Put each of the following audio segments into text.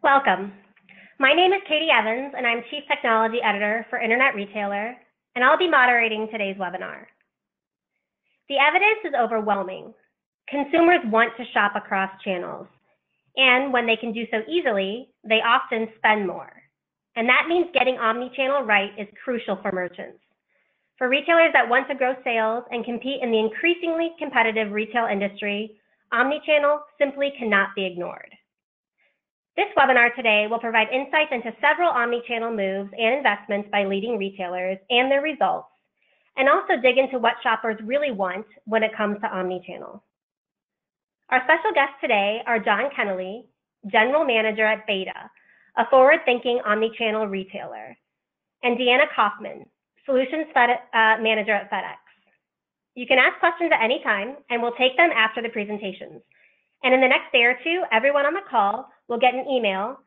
Welcome. My name is Katie Evans, and I'm Chief Technology Editor for Internet Retailer, and I'll be moderating today's webinar. The evidence is overwhelming. Consumers want to shop across channels, and when they can do so easily, they often spend more. And that means getting omnichannel right is crucial for merchants. For retailers that want to grow sales and compete in the increasingly competitive retail industry, omnichannel simply cannot be ignored. This webinar today will provide insights into several omnichannel moves and investments by leading retailers and their results, and also dig into what shoppers really want when it comes to omnichannel. Our special guests today are John Kennelly, General Manager at Beta, a forward-thinking omnichannel retailer, and Deanna Kaufman, Solutions Manager at FedEx. You can ask questions at any time, and we'll take them after the presentations. And in the next day or two, everyone on the call will get an email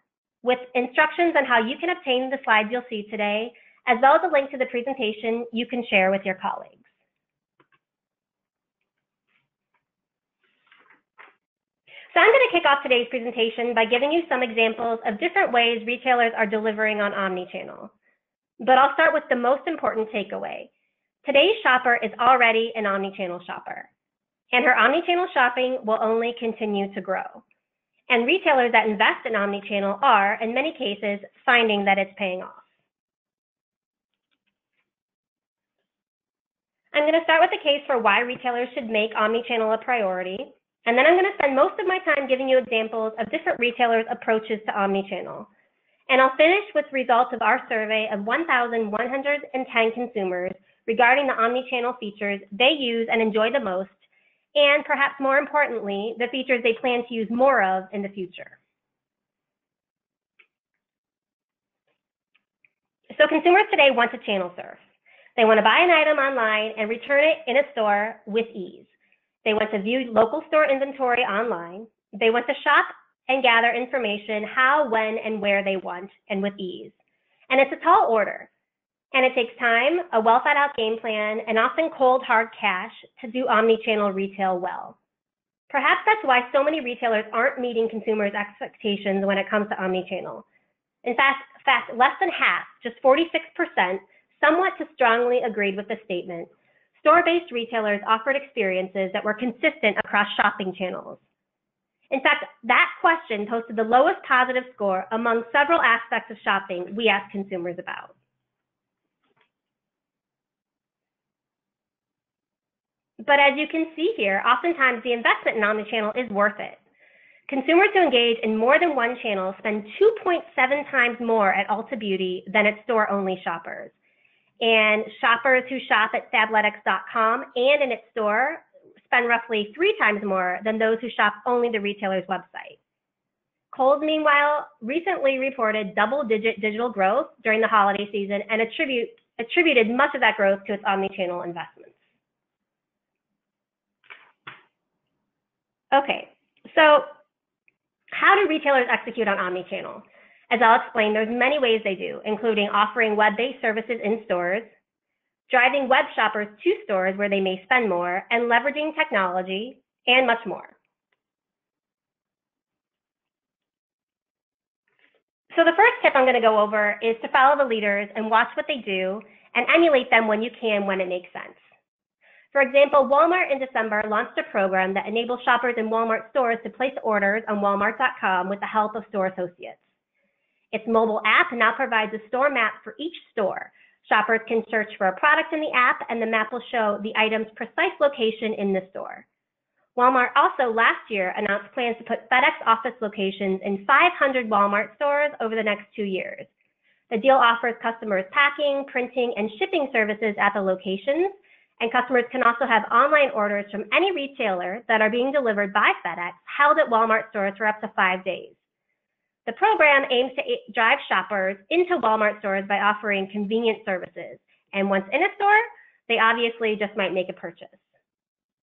with instructions on how you can obtain the slides you'll see today, as well as a link to the presentation you can share with your colleagues. So I'm going to kick off today's presentation by giving you some examples of different ways retailers are delivering on omnichannel. But I'll start with the most important takeaway. Today's shopper is already an omnichannel shopper, and her omnichannel shopping will only continue to grow. And retailers that invest in omnichannel are, in many cases, finding that it's paying off. I'm going to start with the case for why retailers should make omnichannel a priority, and then I'm going to spend most of my time giving you examples of different retailers' approaches to omnichannel. And I'll finish with results of our survey of 1,110 consumers regarding the omnichannel features they use and enjoy the most, and perhaps more importantly, the features they plan to use more of in the future. So consumers today want to channel surf. They want to buy an item online and return it in a store with ease. They want to view local store inventory online. They want to shop and gather information how, when, and where they want, and with ease. And it's a tall order. And it takes time, a well-thought-out game plan, and often cold, hard cash to do omnichannel retail well. Perhaps that's why so many retailers aren't meeting consumers' expectations when it comes to omnichannel. In fact, less than half, just 46%, somewhat to strongly agreed with the statement. Store-based retailers offered experiences that were consistent across shopping channels. In fact, that question posted the lowest positive score among several aspects of shopping we asked consumers about. But as you can see here, oftentimes the investment in omnichannel is worth it. Consumers who engage in more than one channel spend 2.7 times more at Ulta Beauty than at store-only shoppers. And shoppers who shop at Fabletics.com and in its store spend roughly 3 times more than those who shop only the retailer's website. Kohl's, meanwhile, recently reported double-digit digital growth during the holiday season and attributed much of that growth to its omnichannel investments. Okay, so how do retailers execute on omnichannel? As I'll explain, there's many ways they do, including offering web-based services in stores, driving web shoppers to stores where they may spend more, and leveraging technology, and much more. So the first tip I'm going to go over is to follow the leaders and watch what they do and emulate them when you can, when it makes sense. For example, Walmart in December launched a program that enables shoppers in Walmart stores to place orders on Walmart.com with the help of store associates. Its mobile app now provides a store map for each store. Shoppers can search for a product in the app, and the map will show the item's precise location in the store. Walmart also last year announced plans to put FedEx office locations in 500 Walmart stores over the next 2 years. The deal offers customers packing, printing, and shipping services at the locations, and customers can also have online orders from any retailer that are being delivered by FedEx held at Walmart stores for up to 5 days. The program aims to drive shoppers into Walmart stores by offering convenient services. And once in a store, they obviously just might make a purchase.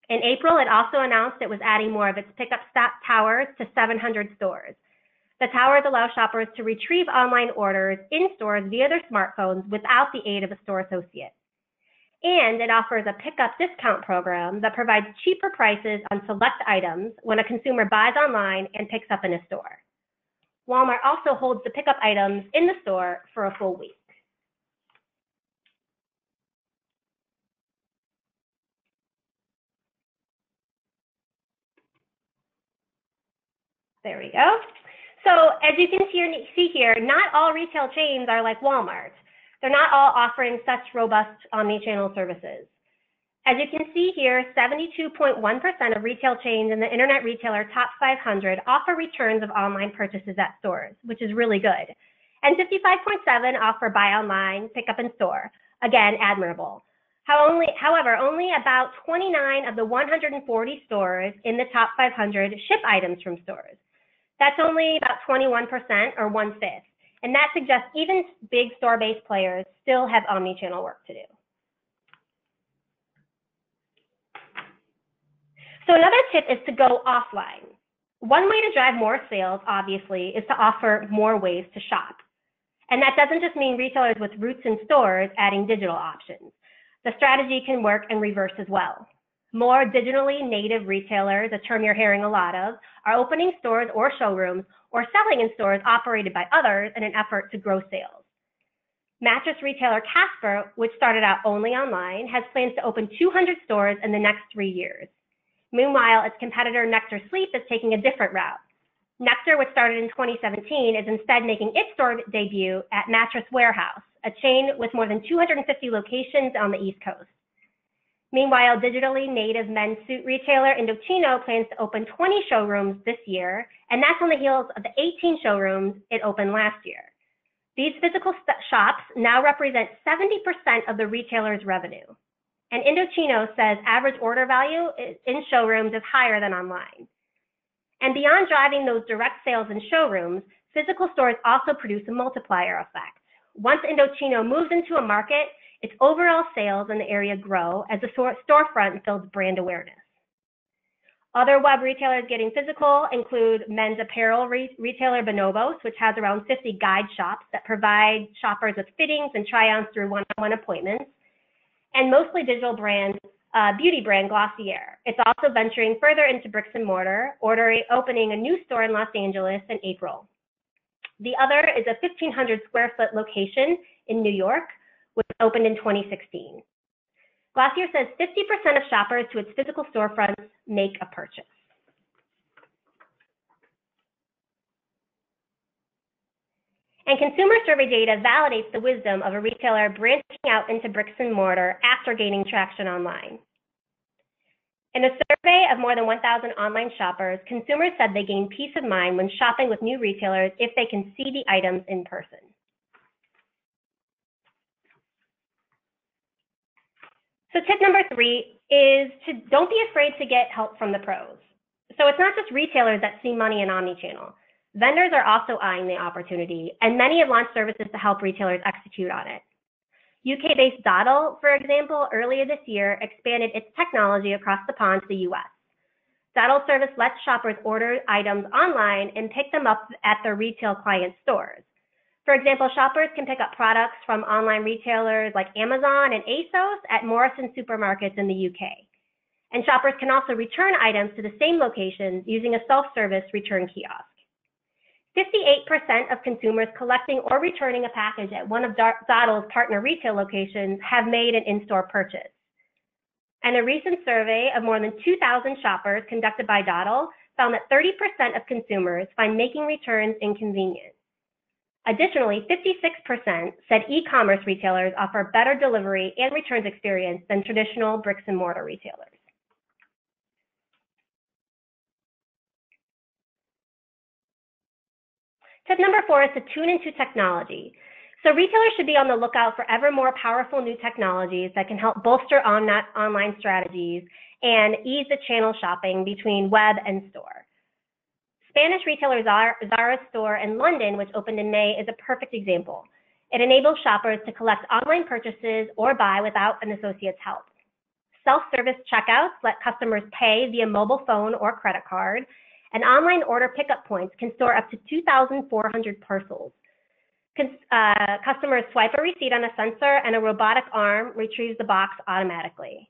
In April, it also announced it was adding more of its pickup stop towers to 700 stores. The towers allow shoppers to retrieve online orders in stores via their smartphones without the aid of a store associate. And it offers a pickup discount program that provides cheaper prices on select items when a consumer buys online and picks up in a store. Walmart also holds the pickup items in the store for a full week. There we go. So as you can see here, not all retail chains are like Walmart. They're not all offering such robust omni-channel services. As you can see here, 72.1% of retail chains in the Internet Retailer Top 500 offer returns of online purchases at stores, which is really good. And 55.7% offer buy online, pick up in store. Again, admirable. However, only about 29 of the 140 stores in the top 500 ship items from stores. That's only about 21% or 1/5. And that suggests even big store-based players still have omni-channel work to do. So another tip is to go offline. One way to drive more sales, obviously, is to offer more ways to shop. And that doesn't just mean retailers with roots in stores adding digital options. The strategy can work in reverse as well. More digitally native retailers, a term you're hearing a lot of, are opening stores or showrooms or selling in stores operated by others in an effort to grow sales. Mattress retailer Casper, which started out only online, has plans to open 200 stores in the next 3 years. Meanwhile, its competitor Nectar Sleep is taking a different route. Nectar, which started in 2017, is instead making its store debut at Mattress Warehouse, a chain with more than 250 locations on the East Coast. Meanwhile, digitally native men's suit retailer Indochino plans to open 20 showrooms this year, and that's on the heels of the 18 showrooms it opened last year. These physical shops now represent 70% of the retailer's revenue. And Indochino says average order value in showrooms is higher than online. And beyond driving those direct sales in showrooms, physical stores also produce a multiplier effect. Once Indochino moves into a market, its overall sales in the area grow as the storefront builds brand awareness. Other web retailers getting physical include men's apparel retailer Bonobos, which has around 50 guide shops that provide shoppers with fittings and try-ons through one-on-one appointments, and mostly digital beauty brand Glossier. It's also venturing further into bricks and mortar, opening a new store in Los Angeles in April. The other is a 1,500 square foot location in New York, which opened in 2016. Glossier says 50% of shoppers to its physical storefronts make a purchase. And consumer survey data validates the wisdom of a retailer branching out into bricks and mortar after gaining traction online. In a survey of more than 1,000 online shoppers, consumers said they gain peace of mind when shopping with new retailers if they can see the items in person. So tip number 3 is to don't be afraid to get help from the pros. So it's not just retailers that see money in omnichannel. Vendors are also eyeing the opportunity, and many have launched services to help retailers execute on it. UK-based Dottle, for example, earlier this year expanded its technology across the pond to the US. Dottle service lets shoppers order items online and pick them up at their retail client stores. For example, shoppers can pick up products from online retailers like Amazon and ASOS at Morrison supermarkets in the UK. And shoppers can also return items to the same locations using a self-service return kiosk. 58% of consumers collecting or returning a package at one of Dottle's partner retail locations have made an in-store purchase. And a recent survey of more than 2,000 shoppers conducted by Dottle found that 30% of consumers find making returns inconvenient. Additionally, 56% said e-commerce retailers offer better delivery and returns experience than traditional bricks and mortar retailers. Tip number 4 is to tune into technology. So retailers should be on the lookout for ever more powerful new technologies that can help bolster online strategies and ease the channel shopping between web and store. Spanish retailer Zara's store in London, which opened in May, is a perfect example. It enables shoppers to collect online purchases or buy without an associate's help. Self-service checkouts let customers pay via mobile phone or credit card, and online order pickup points can store up to 2,400 parcels. Customers swipe a receipt on a sensor and a robotic arm retrieves the box automatically.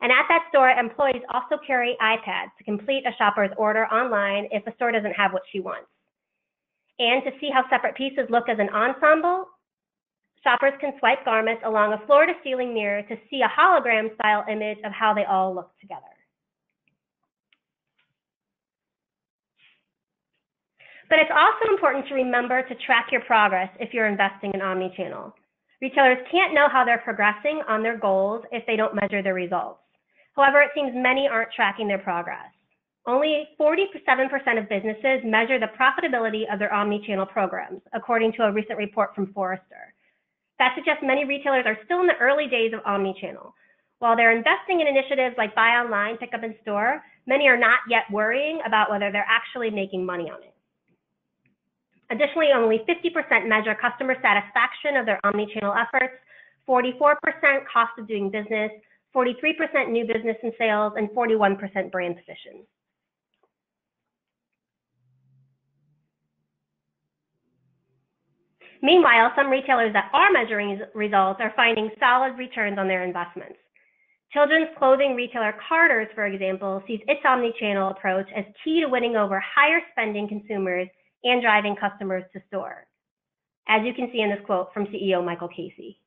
And at that store, employees also carry iPads to complete a shopper's order online if the store doesn't have what she wants. And to see how separate pieces look as an ensemble, shoppers can swipe garments along a floor-to-ceiling mirror to see a hologram-style image of how they all look together. But it's also important to remember to track your progress if you're investing in omnichannel. Retailers can't know how they're progressing on their goals if they don't measure their results. However, it seems many aren't tracking their progress. Only 47% of businesses measure the profitability of their omnichannel programs, according to a recent report from Forrester. That suggests many retailers are still in the early days of omnichannel. While they're investing in initiatives like buy online, pick up in store, many are not yet worrying about whether they're actually making money on it. Additionally, only 50% measure customer satisfaction of their omnichannel efforts, 44% cost of doing business, 43% new business and sales, and 41% brand position. Meanwhile, some retailers that are measuring results are finding solid returns on their investments. Children's clothing retailer Carter's, for example, sees its omnichannel approach as key to winning over higher spending consumers and driving customers to store, as you can see in this quote from CEO Michael Casey.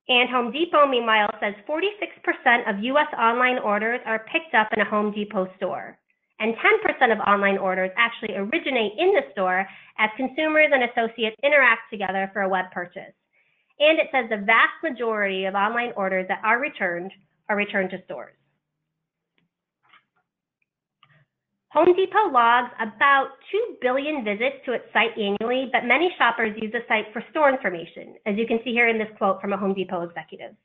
And Home Depot, meanwhile, says 46% of US online orders are picked up in a Home Depot store. And 10% of online orders actually originate in the store as consumers and associates interact together for a web purchase. And it says the vast majority of online orders that are returned to stores. Home Depot logs about 2 billion visits to its site annually, but many shoppers use the site for store information, as you can see here in this quote from a Home Depot executive.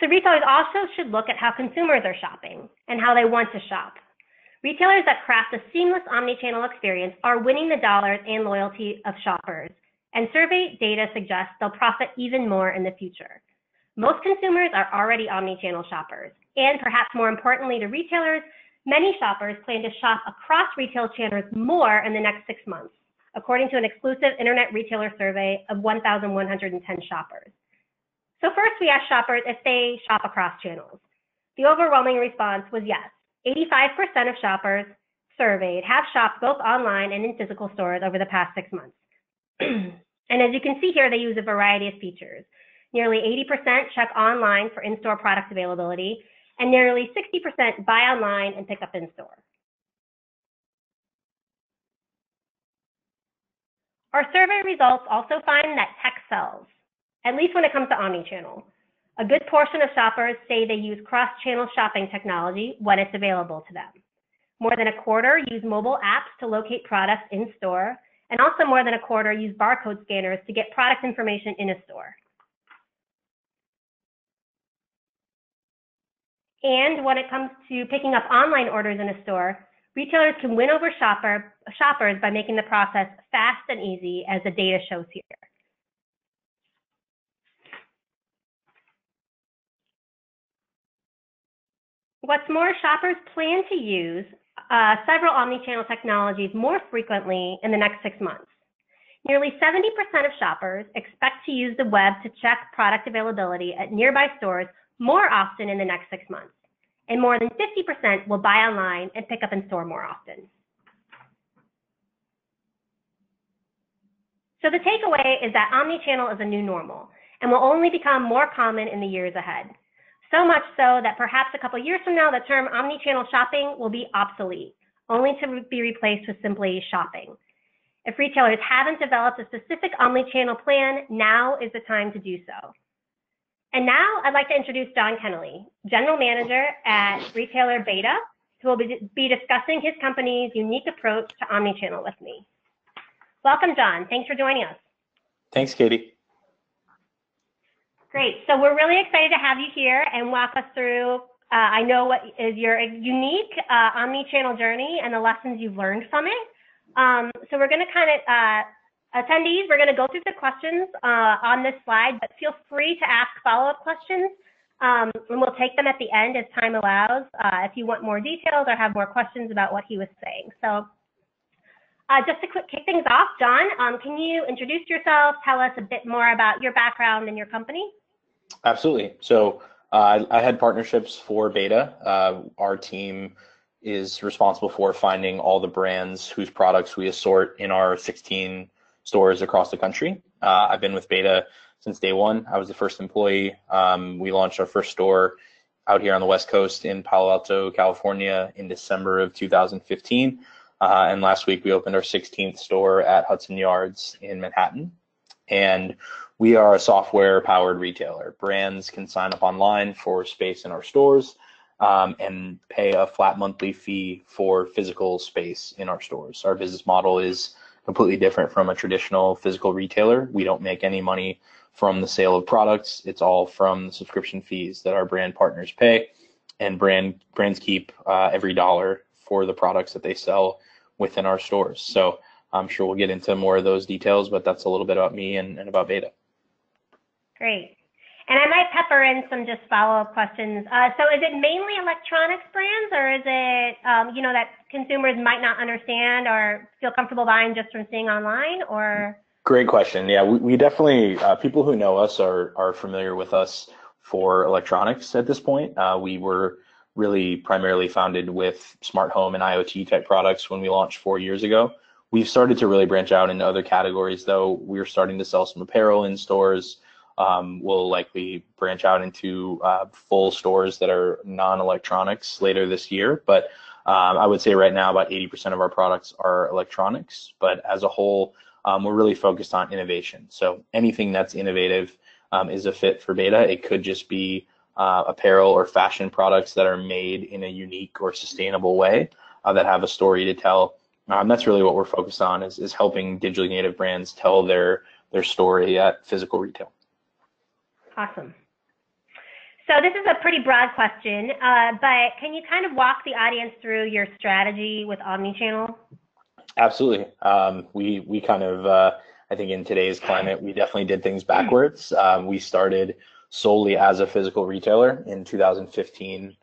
So retailers also should look at how consumers are shopping and how they want to shop. Retailers that craft a seamless omnichannel experience are winning the dollars and loyalty of shoppers, and survey data suggests they'll profit even more in the future. Most consumers are already omnichannel shoppers, and perhaps more importantly to retailers, many shoppers plan to shop across retail channels more in the next 6 months, according to an exclusive internet retailer survey of 1,110 shoppers. So first, we asked shoppers if they shop across channels. The overwhelming response was yes. 85% of shoppers surveyed have shopped both online and in physical stores over the past 6 months. And as you can see here, they use a variety of features. Nearly 80% check online for in-store product availability, and nearly 60% buy online and pick up in-store. Our survey results also find that tech sells, at least when it comes to omnichannel. A good portion of shoppers say they use cross-channel shopping technology when it's available to them. More than a quarter use mobile apps to locate products in store, and also more than a quarter use barcode scanners to get product information in a store. And when it comes to picking up online orders in a store, retailers can win over shoppers by making the process fast and easy, as the data shows here. What's more, shoppers plan to use several omnichannel technologies more frequently in the next 6 months. Nearly 70% of shoppers expect to use the web to check product availability at nearby stores more often in the next 6 months. And more than 50% will buy online and pick up in store more often. So the takeaway is that omnichannel is a new normal and will only become more common in the years ahead. So much so that perhaps a couple years from now, the term omnichannel shopping will be obsolete, only to be replaced with simply shopping. If retailers haven't developed a specific omnichannel plan, now is the time to do so. And now I'd like to introduce John Kennelly, General Manager at retailer Beta, who will be discussing his company's unique approach to omnichannel with me. Welcome, John. Thanks for joining us. Thanks, Katie. Great. So we're really excited to have you here and walk us through, I know what is your unique omnichannel journey and the lessons you've learned from it. So we're going to kind of, attendees, we're going to go through the questions on this slide, but feel free to ask follow-up questions, and we'll take them at the end as time allows if you want more details or have more questions about what he was saying. So Just to kick things off, John, can you introduce yourself, tell us a bit more about your background and your company? Absolutely. So I had partnerships for Beta. Our team is responsible for finding all the brands whose products we assort in our 16 stores across the country. I've been with Beta since day one. I was the first employee. We launched our first store out here on the West Coast in Palo Alto, California in December of 2015. And last week we opened our 16th store at Hudson Yards in Manhattan. And we are a software-powered retailer. Brands can sign up online for space in our stores and pay a flat monthly fee for physical space in our stores. Our business model is completely different from a traditional physical retailer. We don't make any money from the sale of products. It's all from the subscription fees that our brand partners pay, and brands keep every dollar for the products that they sell within our stores. So I'm sure we'll get into more of those details, but that's a little bit about me and about Beta. Great. And I might pepper in some just follow-up questions. So is it mainly electronics brands, or is it, that consumers might not understand or feel comfortable buying just from seeing online, or? Great question. Yeah, we definitely, people who know us are familiar with us for electronics at this point. We were really primarily founded with smart home and IoT type products when we launched 4 years ago. We've started to really branch out into other categories, though. We're starting to sell some apparel in stores. We'll likely branch out into full stores that are non-electronics later this year. But I would say right now about 80% of our products are electronics. But as a whole, we're really focused on innovation. So anything that's innovative is a fit for Beta. It could just be apparel or fashion products that are made in a unique or sustainable way that have a story to tell. That's really what we're focused on is helping digitally native brands tell their story at physical retail. Awesome. So this is a pretty broad question, but can you kind of walk the audience through your strategy with omnichannel? Absolutely. We kind of, I think in today's climate, we definitely did things backwards. We started solely as a physical retailer in 2015.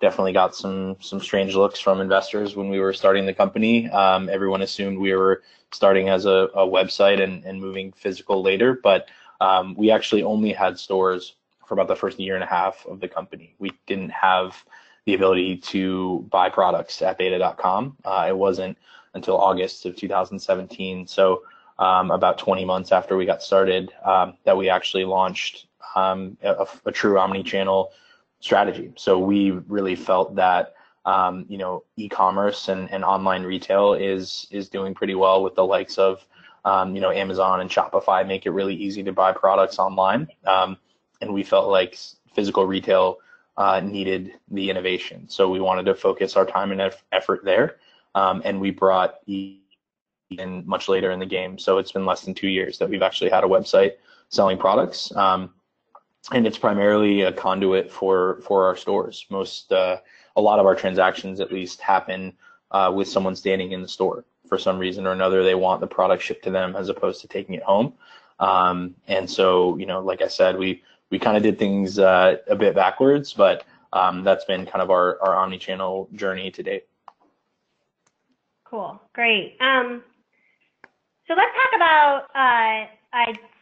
Definitely got some strange looks from investors when we were starting the company. Everyone assumed we were starting as a website and moving physical later, but we actually only had stores for about the first year and a half of the company. We didn't have the ability to buy products at beta.com. It wasn't until August of 2017, so about 20 months after we got started, that we actually launched a true omni-channel strategy. So we really felt that e-commerce and online retail is doing pretty well with the likes of Amazon and Shopify make it really easy to buy products online. And we felt like physical retail needed the innovation. So we wanted to focus our time and effort there. And we brought in much later in the game. So it's been less than 2 years that we've actually had a website selling products. And it's primarily a conduit for our stores. A lot of our transactions at least happen with someone standing in the store. For some reason or another, they want the product shipped to them as opposed to taking it home. And so, like I said, we kind of did things a bit backwards, but that's been kind of our omni-channel journey to date. Cool, great. So let's talk about, I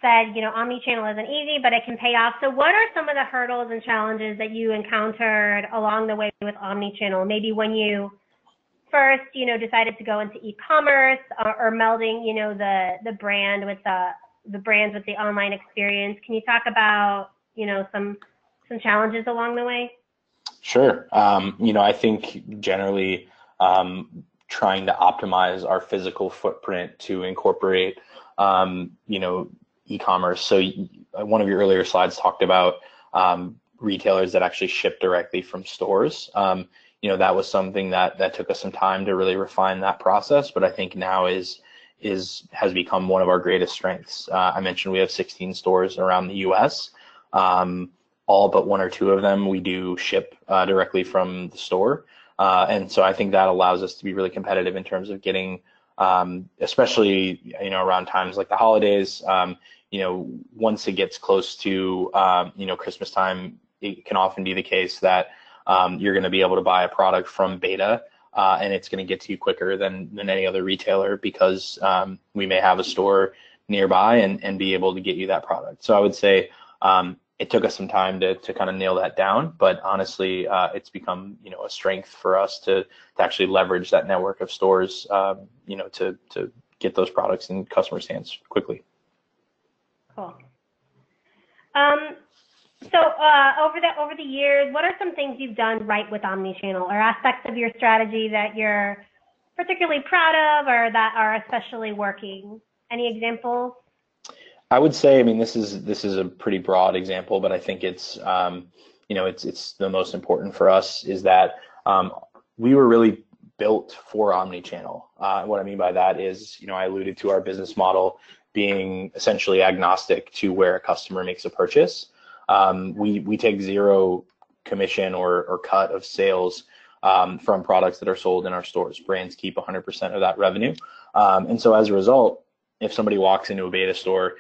said, omni-channel isn't easy, but it can pay off. So what are some of the hurdles and challenges that you encountered along the way with omni-channel? Maybe when you first, decided to go into e-commerce or melding, the brand with the brands with the online experience. Can you talk about, some challenges along the way? Sure. I think generally trying to optimize our physical footprint to incorporate, e-commerce. So one of your earlier slides talked about retailers that actually ship directly from stores. That was something that took us some time to really refine that process, but I think now has become one of our greatest strengths. I mentioned we have 16 stores around the U.S. All but 1 or 2 of them we do ship directly from the store. And so I think that allows us to be really competitive in terms of getting, especially, around times like the holidays, once it gets close to, Christmas time, it can often be the case that you're going to be able to buy a product from Beta and it's going to get to you quicker than any other retailer because we may have a store nearby and be able to get you that product. So I would say it took us some time to kind of nail that down, but honestly, it's become a strength for us to actually leverage that network of stores, to get those products in customers' hands quickly. Cool. So over the years, what are some things you've done right with omnichannel, or aspects of your strategy that you're particularly proud of, or that are especially working? Any examples? I would say, I mean, this is a pretty broad example, but I think it's it's the most important for us is that we were really built for omnichannel. What I mean by that is, I alluded to our business model being essentially agnostic to where a customer makes a purchase. We take zero commission or cut of sales from products that are sold in our stores. Brands keep 100% of that revenue. And so as a result, if somebody walks into a beta store,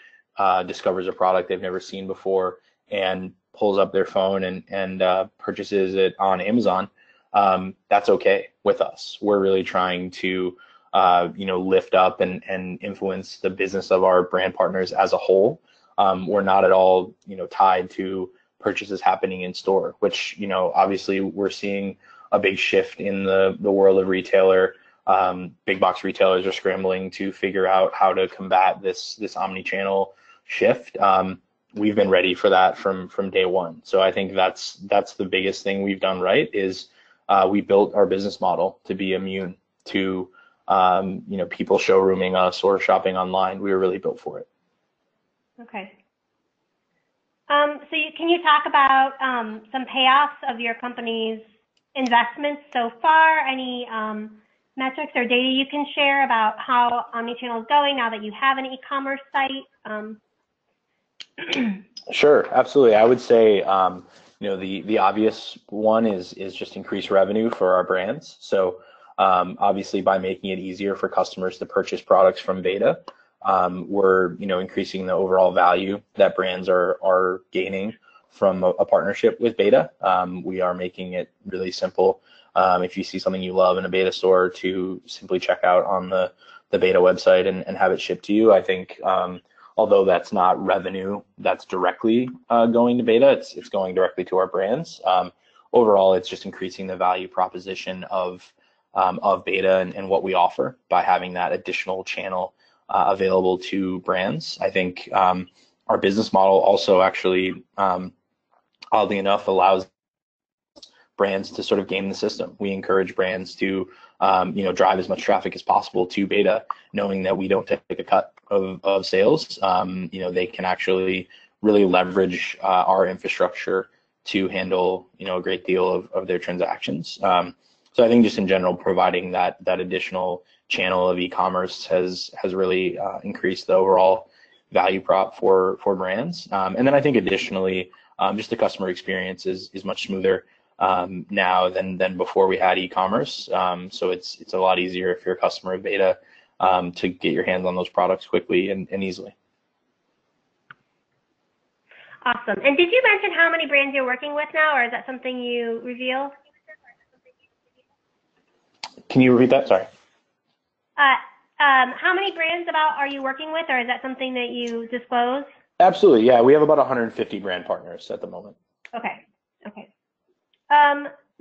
discovers a product they've never seen before, and pulls up their phone and purchases it on Amazon, that's okay with us. We're really trying to lift up and influence the business of our brand partners as a whole. We're not at all tied to purchases happening in store, which obviously we're seeing a big shift in the world of retailer. Big box retailers are scrambling to figure out how to combat this omni-channel shift. We've been ready for that from day one. So I think that's the biggest thing we've done right is we built our business model to be immune to people showrooming us or shopping online. We were really built for it. Okay. Can you talk about some payoffs of your company's investments so far? Any metrics or data you can share about how omnichannel is going now that you have an e-commerce site? Sure, absolutely. I would say the obvious one is just increased revenue for our brands. So obviously by making it easier for customers to purchase products from Beta, we're increasing the overall value that brands are gaining from a partnership with Beta. We are making it really simple. If you see something you love in a Beta store, to simply check out on the Beta website and have it shipped to you. I think although that's not revenue that's directly going to Beta, it's going directly to our brands. Overall, it's just increasing the value proposition of Beta and what we offer by having that additional channel available to brands. I think our business model also actually, oddly enough, allows brands to sort of game the system. We encourage brands to drive as much traffic as possible to Beta, knowing that we don't take a cut of sales. They can actually really leverage our infrastructure to handle a great deal of their transactions. So I think just in general, providing that additional channel of e-commerce has really increased the overall value prop for brands. And then I think additionally, just the customer experience is much smoother now than before we had e-commerce. So it's a lot easier if you're a customer of Beta to get your hands on those products quickly and easily. Awesome. And did you mention how many brands you're working with now, or is that something you reveal? Can you repeat that? Sorry. How many brands are you working with, or is that something that you disclose? Absolutely. Yeah, we have about 150 brand partners at the moment. Okay.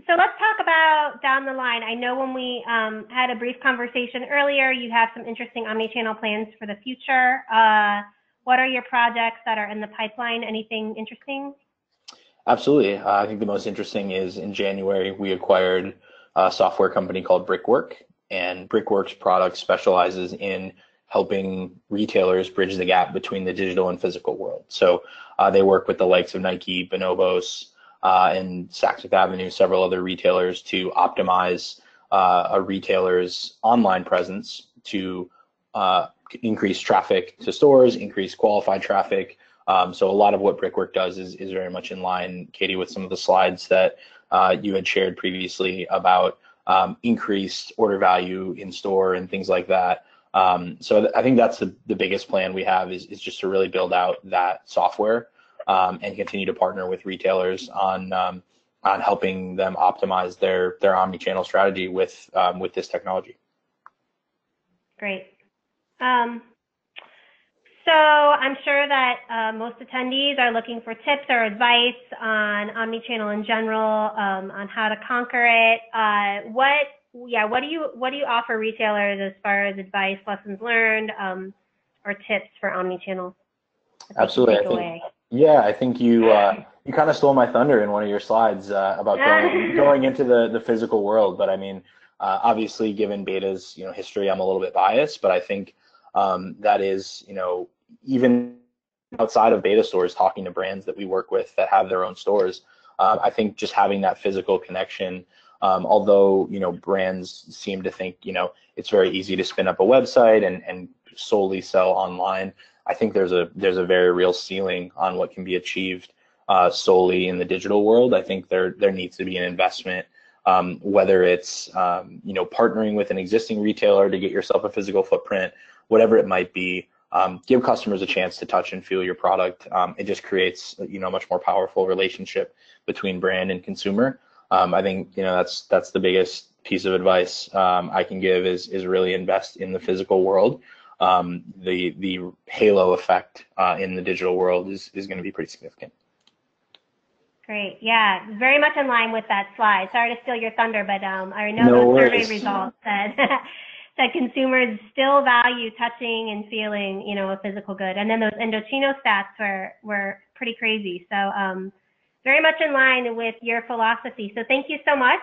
So let's talk about down the line. I know when we had a brief conversation earlier, you have some interesting omnichannel plans for the future. What are your projects that are in the pipeline? Anything interesting? Absolutely. I think the most interesting is in January, we acquired a software company called Brickwork, and Brickwork's product specializes in helping retailers bridge the gap between the digital and physical world. So they work with the likes of Nike, Bonobos, and Saks Fifth Avenue, several other retailers to optimize a retailer's online presence to increase traffic to stores, increase qualified traffic. So a lot of what Brickwork does is very much in line, Katie, with some of the slides that you had shared previously about increased order value in store and things like that. So I think that's the biggest plan we have is just to really build out that software and continue to partner with retailers on helping them optimize their omni-channel strategy with this technology. Great. So I'm sure that most attendees are looking for tips or advice on omni-channel in general, on how to conquer it. What do you offer retailers as far as advice, lessons learned, or tips for omni-channel? Absolutely. I think you kind of stole my thunder in one of your slides about going into the physical world. But I mean, obviously, given Beta's history, I'm a little bit biased, but I think that is even outside of Beta stores, talking to brands that we work with that have their own stores, I think just having that physical connection. Although brands seem to think it's very easy to spin up a website and solely sell online, I think there's a very real ceiling on what can be achieved solely in the digital world. I think there needs to be an investment, whether it's partnering with an existing retailer to get yourself a physical footprint, whatever it might be. Give customers a chance to touch and feel your product. It just creates a much more powerful relationship between brand and consumer. I think that's the biggest piece of advice I can give is really invest in the physical world. The halo effect in the digital world is going to be pretty significant. Great. Yeah, very much in line with that slide. Sorry to steal your thunder, but I know those survey results said that consumers still value touching and feeling, a physical good. And then those Indochino stats were pretty crazy. So very much in line with your philosophy. So thank you so much.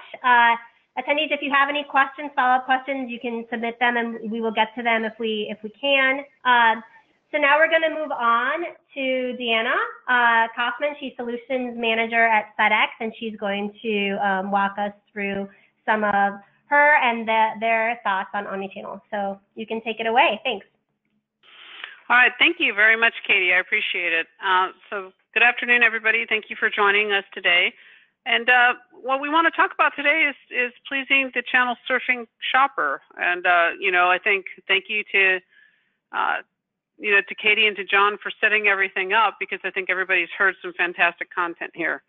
Attendees, if you have any questions, follow-up questions, you can submit them and we will get to them if we can. So now we're going to move on to Deanna Kaufman. She's Solutions Manager at FedEx, and she's going to walk us through some of her and their thoughts on omnichannel. So you can take it away. Thanks. All right. Thank you very much, Katie. I appreciate it. So good afternoon, everybody. Thank you for joining us today. And what we want to talk about today is pleasing the channel surfing shopper. And, I think thank you to Katie and to John for setting everything up, because I think everybody's heard some fantastic content here.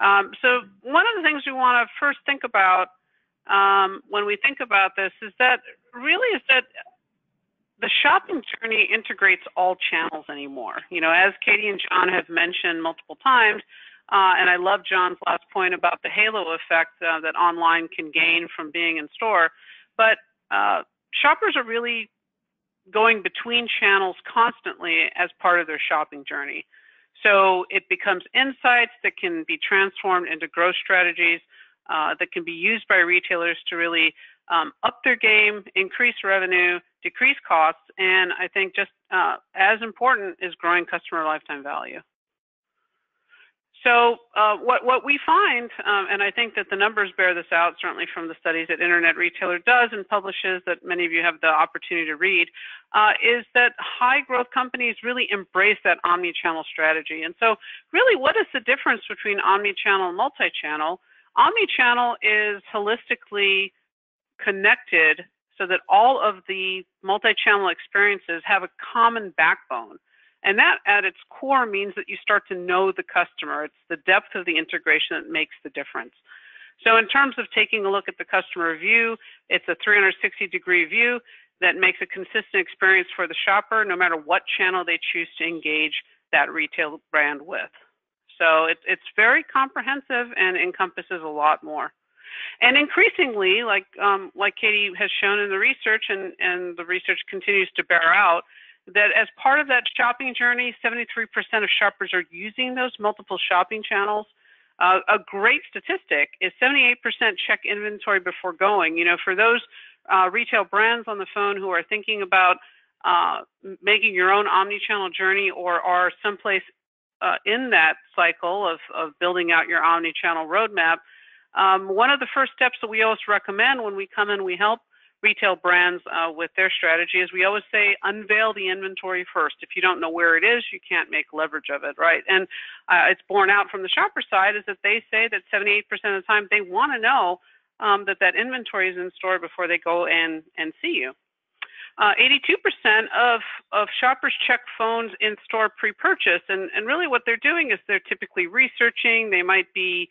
So one of the things we want to first think about when we think about this is that the shopping journey integrates all channels anymore. As Katie and John have mentioned multiple times, and I love John's last point about the halo effect that online can gain from being in store, but shoppers are really going between channels constantly as part of their shopping journey. So it becomes insights that can be transformed into growth strategies that can be used by retailers to really up their game, increase revenue, decrease costs, and I think just as important is growing customer lifetime value. So what we find, and I think that the numbers bear this out, certainly from the studies that Internet Retailer does and publishes that many of you have the opportunity to read, is that high growth companies really embrace that omni-channel strategy. And so really, what is the difference between omni-channel and multi-channel? Omni-channel is holistically connected so that all of the multi-channel experiences have a common backbone. And that at its core means that you start to know the customer. It's the depth of the integration that makes the difference. So in terms of taking a look at the customer view, it's a 360-degree view that makes a consistent experience for the shopper, no matter what channel they choose to engage that retail brand with. So it's very comprehensive and encompasses a lot more. And increasingly, like Katie has shown in the research, and the research continues to bear out, that as part of that shopping journey, 73% of shoppers are using those multiple shopping channels. A great statistic is 78% check inventory before going. For those retail brands on the phone who are thinking about making your own omni-channel journey or are someplace in that cycle of building out your omni-channel roadmap, one of the first steps that we always recommend when we come in, we help retail brands with their strategy is we always say, unveil the inventory first. If you don't know where it is, you can't make leverage of it, right? And it's borne out from the shopper side is that they say that 78% of the time they want to know that inventory is in store before they go in and see you. 82% of shoppers check phones in store pre-purchase, and really what they're doing is they're typically researching. They might be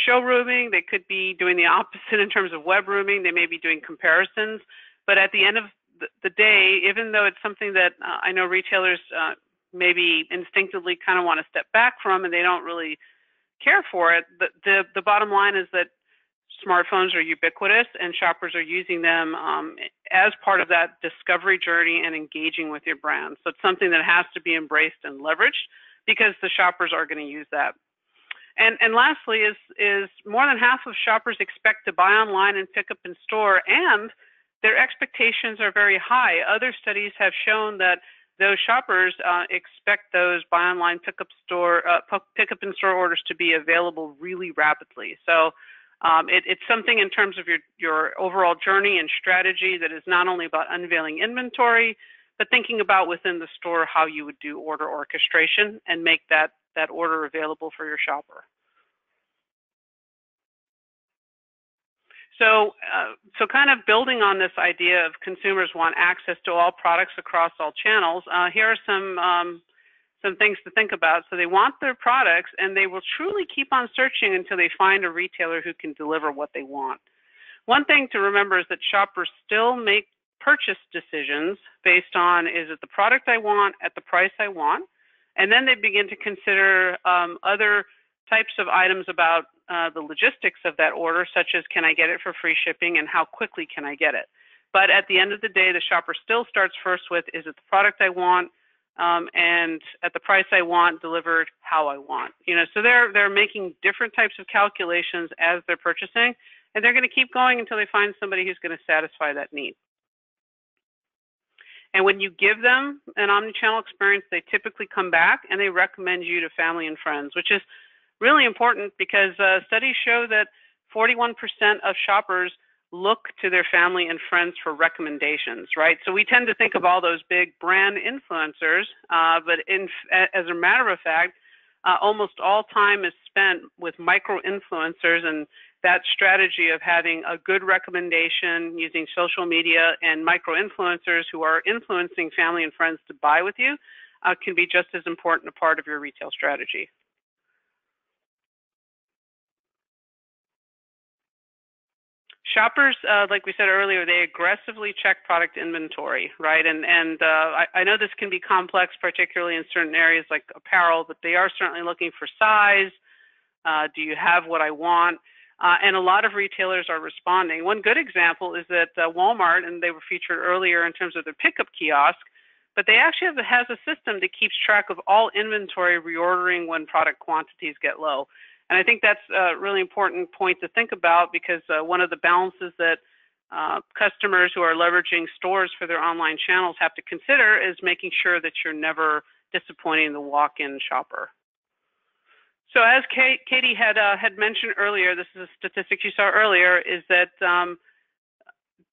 showrooming. They could be doing the opposite in terms of web rooming. They may be doing comparisons. But at the end of the day, even though it's something that I know retailers maybe instinctively kind of want to step back from and they don't really care for it, the bottom line is that smartphones are ubiquitous and shoppers are using them as part of that discovery journey and engaging with your brand. So it's something that has to be embraced and leveraged because the shoppers are going to use that. And lastly is more than half of shoppers expect to buy online and pick up in store, and their expectations are very high. Other studies have shown that those shoppers expect those buy online, pick up in store orders to be available really rapidly. So it's something in terms of your overall journey and strategy that is not only about unveiling inventory, but thinking about within the store how you would do order orchestration and make that order available for your shopper. So kind of building on this idea of consumers want access to all products across all channels, here are some things to think about. So they want their products, and they will truly keep on searching until they find a retailer who can deliver what they want. One thing to remember is that shoppers still make purchase decisions based on, is it the product I want at the price I want? And then they begin to consider other types of items about the logistics of that order, such as can I get it for free shipping and how quickly can I get it? But at the end of the day, the shopper still starts first with, is it the product I want and at the price I want, delivered how I want? So they're making different types of calculations as they're purchasing, and they're going to keep going until they find somebody who's going to satisfy that need. And when you give them an omnichannel experience, they typically come back and they recommend you to family and friends, which is really important because studies show that 41% of shoppers look to their family and friends for recommendations, right? So we tend to think of all those big brand influencers, but as a matter of fact, almost all time is spent with micro-influencers, and that strategy of having a good recommendation using social media and micro-influencers who are influencing family and friends to buy with you can be just as important a part of your retail strategy. Shoppers, like we said earlier, they aggressively check product inventory, right? And I know this can be complex, particularly in certain areas like apparel, but they are certainly looking for size. Do you have what I want? And a lot of retailers are responding. One good example is that Walmart, and they were featured earlier in terms of their pickup kiosk, but they actually has a system that keeps track of all inventory reordering when product quantities get low. And I think that's a really important point to think about because one of the balances that customers who are leveraging stores for their online channels have to consider is making sure that you're never disappointing the walk-in shopper. So as Katie had mentioned earlier, this is a statistic you saw earlier, is that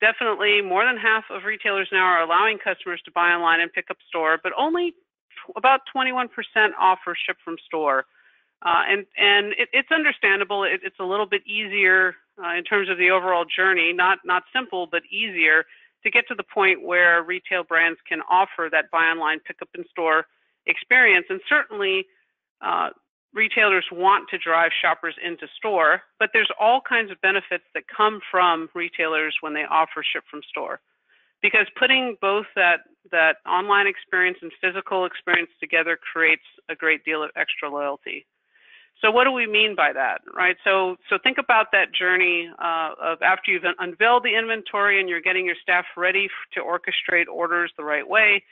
definitely more than half of retailers now are allowing customers to buy online and pick up store, but only about 21% offer ship from store. And it's understandable. It's a little bit easier in terms of the overall journey, not simple, but easier to get to the point where retail brands can offer that buy online, pick up in store experience. And certainly retailers want to drive shoppers into store, but there's all kinds of benefits that come from retailers when they offer ship from store. Because putting both that online experience and physical experience together creates a great deal of extra loyalty. So what do we mean by that, right? So think about that journey of after you've unveiled the inventory and you're getting your staff ready to orchestrate orders the right way.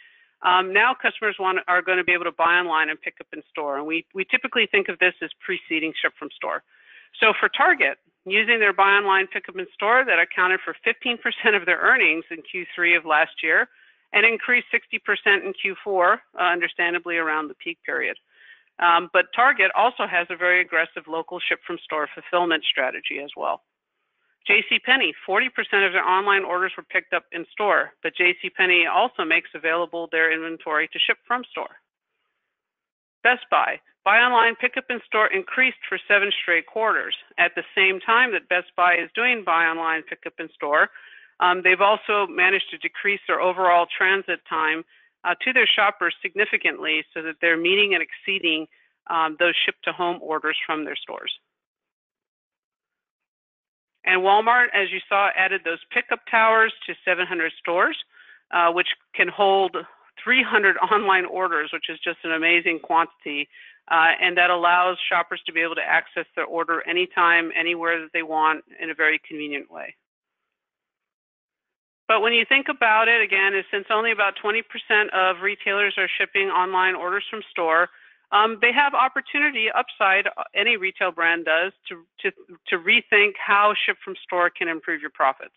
Now customers are going to be able to buy online and pick up in store. And we typically think of this as preceding ship from store. So for Target, using their buy online, pick up in store, that accounted for 15% of their earnings in Q3 of last year and increased 60% in Q4, understandably around the peak period. But Target also has a very aggressive local ship from store fulfillment strategy as well. JCPenney, 40% of their online orders were picked up in store, but JCPenney also makes available their inventory to ship from store. Best Buy, buy online, pick up in store increased for 7 straight quarters. At the same time that Best Buy is doing buy online, pick up in store, they've also managed to decrease their overall transit time to their shoppers significantly so that they're meeting and exceeding those ship-to-home orders from their stores. And Walmart, as you saw, added those pickup towers to 700 stores, which can hold 300 online orders, which is just an amazing quantity. And that allows shoppers to be able to access their order anytime, anywhere that they want in a very convenient way. But when you think about it, again, since only about 20% of retailers are shipping online orders from store, they have opportunity upside, any retail brand does, to rethink how ship from store can improve your profits.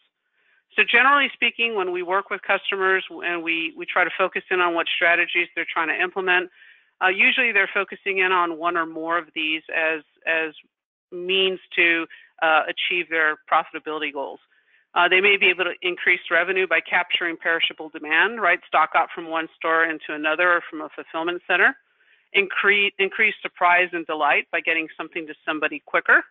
So generally speaking, when we work with customers and we try to focus in on what strategies they're trying to implement, usually they're focusing in on one or more of these as means to achieve their profitability goals. They may be able to increase revenue by capturing perishable demand, right? Stock out from one store into another or from a fulfillment center. Increase surprise and delight by getting something to somebody quicker.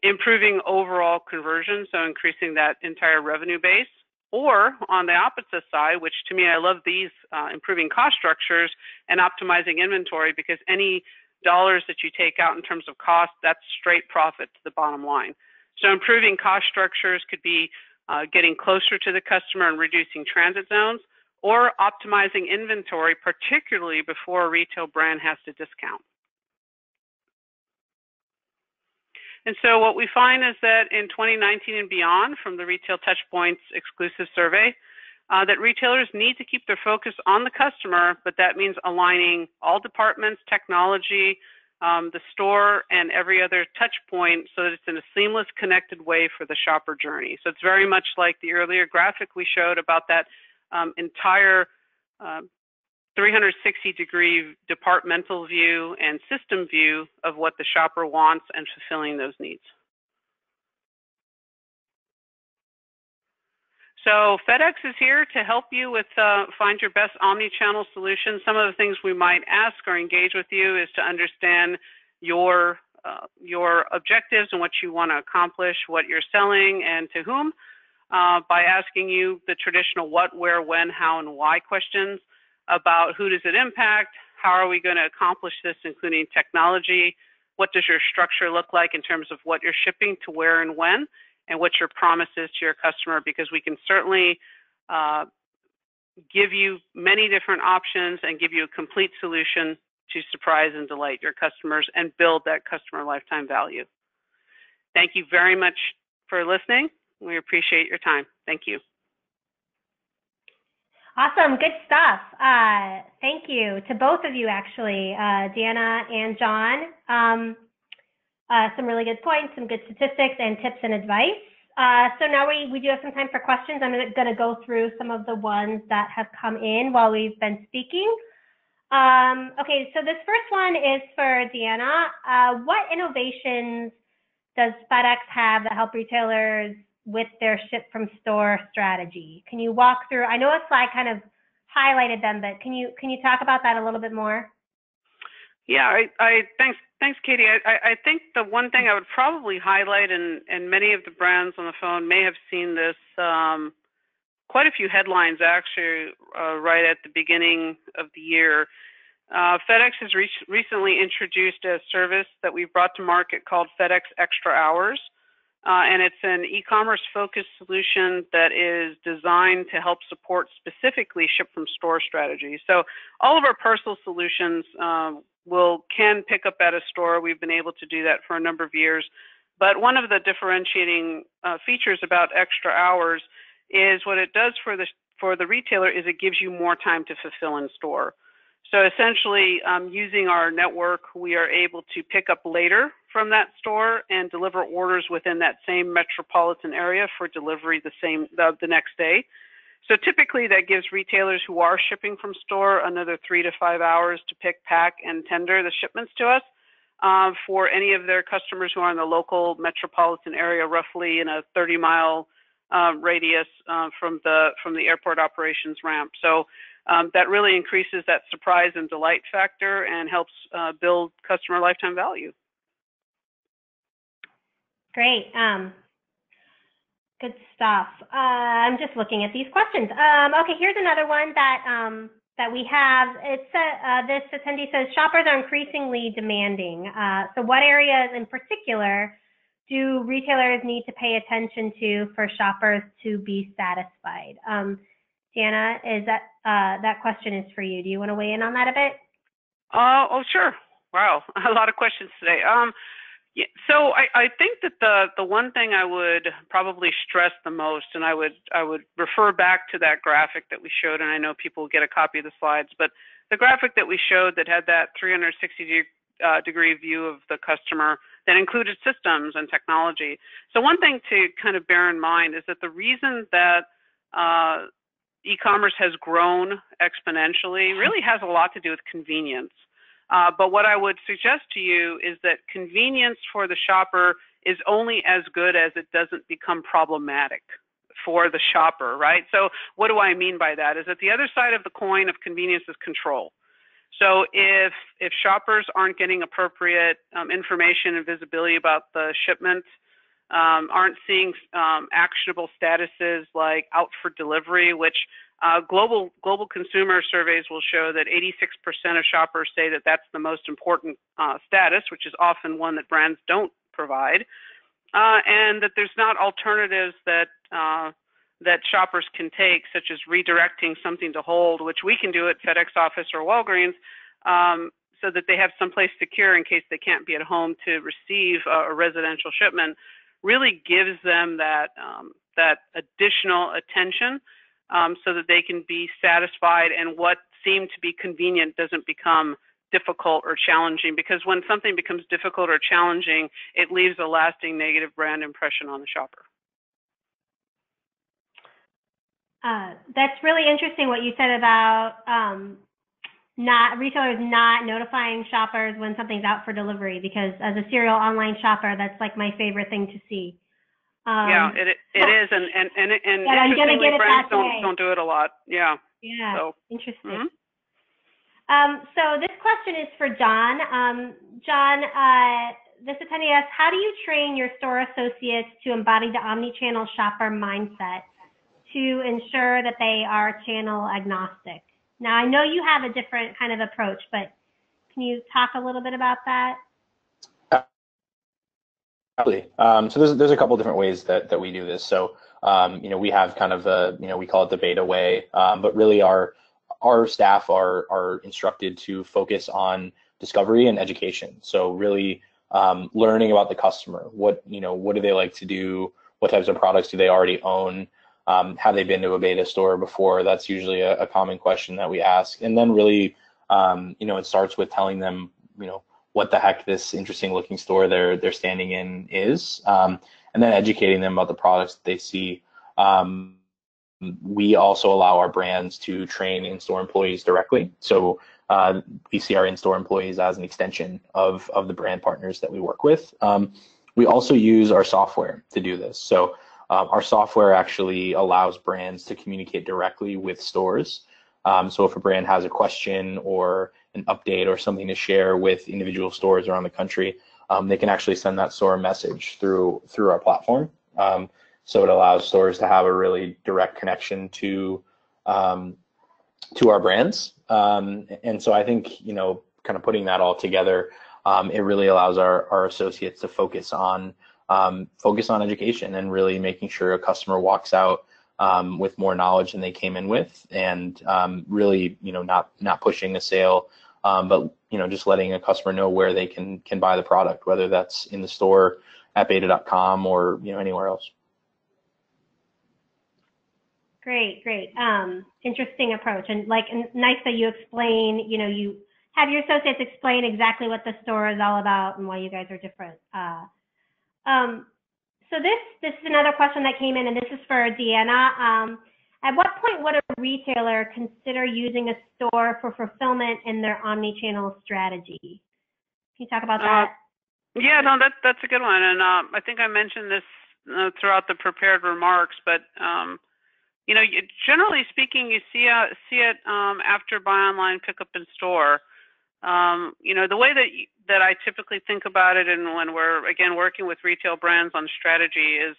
Improving overall conversion, so increasing that entire revenue base. Or on the opposite side, which to me, I love these, improving cost structures and optimizing inventory, because any dollars that you take out in terms of cost, that's straight profit to the bottom line. So improving cost structures could be getting closer to the customer and reducing transit zones, or optimizing inventory, particularly before a retail brand has to discount. And so what we find is that in 2019 and beyond, from the Retail Touchpoints exclusive survey, that retailers need to keep their focus on the customer, but that means aligning all departments, technology, the store, and every other touch point so that it's in a seamless, connected way for the shopper journey. So it's very much like the earlier graphic we showed about that entire 360-degree departmental view and system view of what the shopper wants and fulfilling those needs. So FedEx is here to help you with find your best omni-channel solution. Some of the things we might ask or engage with you is to understand your objectives and what you want to accomplish, what you're selling, and to whom, by asking you the traditional what, where, when, how, and why questions about who does it impact, how are we going to accomplish this, including technology, what does your structure look like in terms of what you're shipping to where and when, and what your promise is to your customer, because we can certainly give you many different options and give you a complete solution to surprise and delight your customers and build that customer lifetime value. Thank you very much for listening. We appreciate your time. Thank you. Awesome, good stuff. Thank you to both of you, actually, Deanna and John. Some really good points, some good statistics and tips and advice. So now we do have some time for questions. I'm going to go through some of the ones that have come in while we've been speaking. Okay, so this first one is for Deanna. What innovations does FedEx have that help retailers with their ship from store strategy? Can you walk through? I know a slide kind of highlighted them, but can you talk about that a little bit more? Yeah, thanks, Katie. I think the one thing I would probably highlight, and many of the brands on the phone may have seen this, quite a few headlines actually right at the beginning of the year. FedEx has recently introduced a service that we've brought to market called FedEx Extra Hours. And it's an e-commerce focused solution that is designed to help support specifically ship from store strategies. So all of our parcel solutions can pick up at a store. We've been able to do that for a number of years. But one of the differentiating features about Extra Hours is what it does for the retailer is it gives you more time to fulfill in store. So essentially, using our network, we are able to pick up later from that store and deliver orders within that same metropolitan area for delivery the next day. So typically that gives retailers who are shipping from store another 3 to 5 hours to pick, pack, and tender the shipments to us. For any of their customers who are in the local metropolitan area, roughly in a 30-mile radius from the airport operations ramp. So that really increases that surprise and delight factor and helps build customer lifetime value. Great. Good stuff. I'm just looking at these questions. Okay, here's another one that we have. It's this attendee says shoppers are increasingly demanding. So what areas in particular do retailers need to pay attention to for shoppers to be satisfied? Deanna, is that question is for you. Do you want to weigh in on that a bit? Oh, sure. Wow, a lot of questions today. Yeah, so I think that the one thing I would probably stress the most, and I would refer back to that graphic that we showed, and I know people will get a copy of the slides, but the graphic that we showed that had that 360-degree view of the customer that included systems and technology. So one thing to kind of bear in mind is that the reason that e-commerce has grown exponentially really has a lot to do with convenience. But what I would suggest to you is that convenience for the shopper is only as good as it doesn't become problematic for the shopper, right? So what do I mean by that? Is that the other side of the coin of convenience is control. So if shoppers aren't getting appropriate information and visibility about the shipment, aren't seeing actionable statuses like out for delivery, which global consumer surveys will show that 86% of shoppers say that that's the most important status, which is often one that brands don't provide, and that there's not alternatives that that shoppers can take, such as redirecting something to hold, which we can do at FedEx office or Walgreens, so that they have someplace secure in case they can't be at home to receive a residential shipment, really gives them that additional attention so that they can be satisfied, and what seemed to be convenient doesn't become difficult or challenging, because when something becomes difficult or challenging, it leaves a lasting negative brand impression on the shopper. That's really interesting what you said about retailers not notifying shoppers when something's out for delivery, because as a serial online shopper, that's like my favorite thing to see. Yeah, it is, and yeah, interestingly, brands don't do it a lot. Yeah. Yeah. So, interesting. So this question is for John. John, this attendee asks, how do you train your store associates to embody the omni-channel shopper mindset to ensure that they are channel agnostic? Now, I know you have a different kind of approach, but can you talk a little bit about that? Absolutely. So there's a couple different ways that we do this. So we have kind of we call it the beta way, but really our staff are instructed to focus on discovery and education. So really learning about the customer. What do they like to do? What types of products do they already own? Have they been to a beta store before? That's usually a common question that we ask. And then really, it starts with telling them, what the heck this interesting looking store they're standing in is, and then educating them about the products that they see. We also allow our brands to train in-store employees directly. So we see our in-store employees as an extension of the brand partners that we work with. We also use our software to do this. So our software actually allows brands to communicate directly with stores. So if a brand has a question or an update or something to share with individual stores around the country, they can actually send that store a message through our platform. So it allows stores to have a really direct connection to our brands. And so I think, kind of putting that all together, it really allows our associates to focus on education and really making sure a customer walks out with more knowledge than they came in with, and really, not pushing a sale, but just letting a customer know where they can buy the product, whether that's in the store, at beta.com, or anywhere else. Great. Interesting approach, and nice that you explain. You have your associates explain exactly what the store is all about and why you guys are different. So this is another question that came in, and this is for Deanna. At what point would a retailer consider using a store for fulfillment in their omni-channel strategy? Can you talk about that? Yeah, no, that's a good one, and I think I mentioned this throughout the prepared remarks, but generally speaking, you see it after buy online, pick up in store. The way that I typically think about it, and when we're again working with retail brands on strategy, is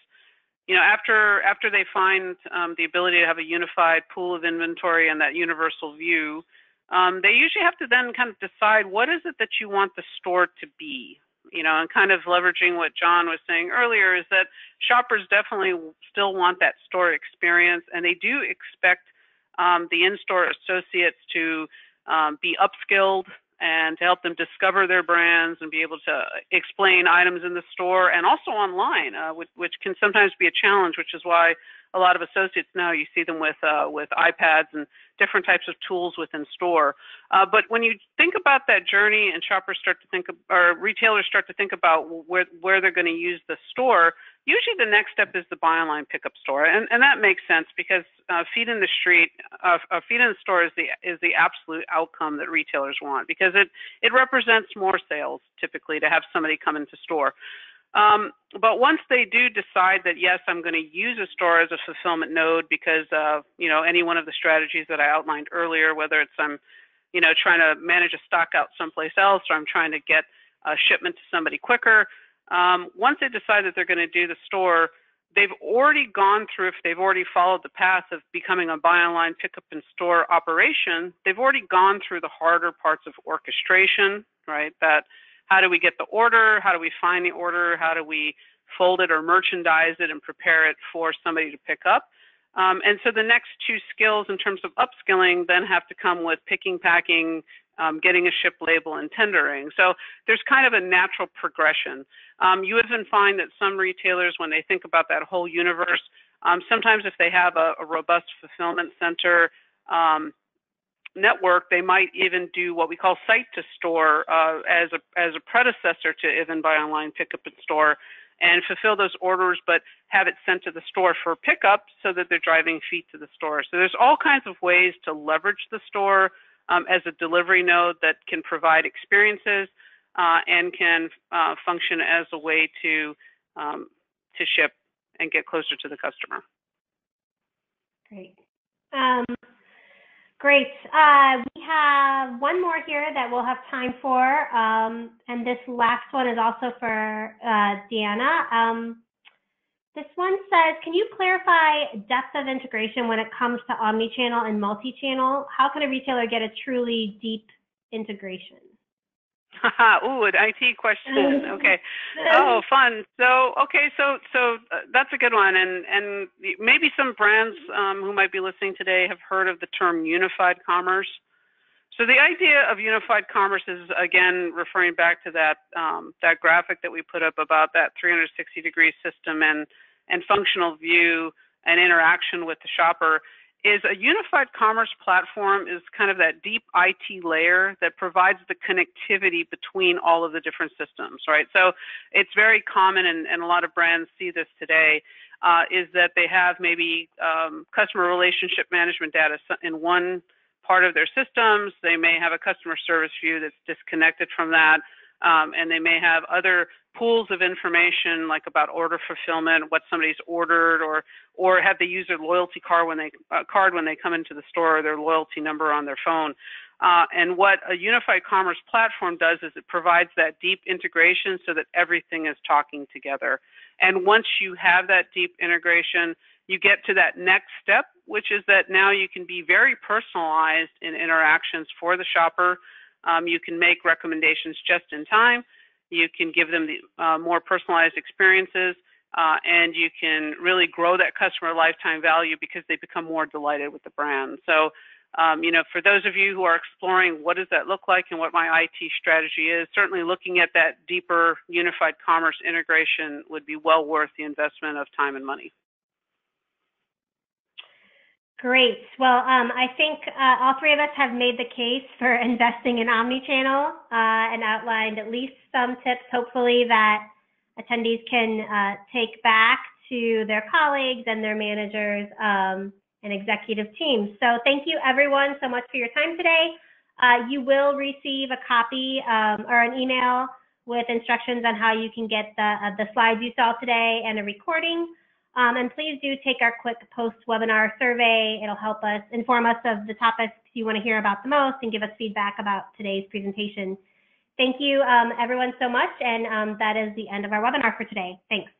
after they find the ability to have a unified pool of inventory and that universal view, they usually have to then kind of decide, what is it that you want the store to be? and kind of leveraging what John was saying earlier is that shoppers definitely still want that store experience, and they do expect the in-store associates to be upskilled and to help them discover their brands and be able to explain items in the store and also online, which can sometimes be a challenge, which is why a lot of associates now, you see them with iPads and different types of tools within store. But when you think about that journey and shoppers start to think, or retailers start to think about where they're going to use the store, usually the next step is the buy online pickup store, and that makes sense because feet in the street, feet in the store is the absolute outcome that retailers want, because it represents more sales typically to have somebody come into store. But once they do decide that, yes, I'm going to use a store as a fulfillment node because of, any one of the strategies that I outlined earlier, whether it's I'm, trying to manage a stock out someplace else, or I'm trying to get a shipment to somebody quicker. Once they decide that they're going to do the store, they've already gone through, if they've already followed the path of becoming a buy online, pick up in store operation, they've already gone through the harder parts of orchestration, right? That how do we get the order? How do we find the order? How do we fold it or merchandise it and prepare it for somebody to pick up? And so the next two skills in terms of upskilling then have to come with picking, packing, getting a ship label, and tendering. So there's kind of a natural progression. You even find that some retailers, when they think about that whole universe, sometimes if they have a robust fulfillment center network, they might even do what we call site to store as a predecessor to even buy online, pick up in store, and fulfill those orders, but have it sent to the store for pickup so that they're driving feet to the store. So there's all kinds of ways to leverage the store as a delivery node that can provide experiences and can function as a way to ship and get closer to the customer. Great. Great. We have one more here that we'll have time for, and this last one is also for Deanna. This one says, can you clarify depth of integration when it comes to omnichannel and multi-channel? How can a retailer get a truly deep integration? Ooh, an IT question. Okay. Oh, fun. So that's a good one. And maybe some brands who might be listening today have heard of the term unified commerce. So the idea of unified commerce is, again, referring back to that that graphic that we put up about that 360-degree system and functional view and interaction with the shopper. Is a unified commerce platform is kind of that deep IT layer that provides the connectivity between all of the different systems, right? So it's very common, and a lot of brands see this today, is that they have maybe customer relationship management data in one part of their systems. They may have a customer service view that's disconnected from that, and they may have other pools of information like about order fulfillment, what somebody's ordered, or have they use their loyalty card when they come into the store, or their loyalty number on their phone. And what a unified commerce platform does is it provides that deep integration so that everything is talking together. And once you have that deep integration, you get to that next step, which is that now you can be very personalized in interactions for the shopper. You can make recommendations just in time. You can give them the more personalized experiences, and you can really grow that customer lifetime value because they become more delighted with the brand. So, for those of you who are exploring what does that look like and what my IT strategy is, certainly looking at that deeper unified commerce integration would be well worth the investment of time and money. Great. Well, I think all three of us have made the case for investing in omnichannel and outlined at least some tips, hopefully, that attendees can take back to their colleagues and their managers and executive teams. So thank you, everyone, so much for your time today. You will receive a copy or an email with instructions on how you can get the slides you saw today and a recording. And please do take our quick post-webinar survey. It'll help us inform us of the topics you want to hear about the most and give us feedback about today's presentation. Thank you, everyone, so much. And that is the end of our webinar for today. Thanks.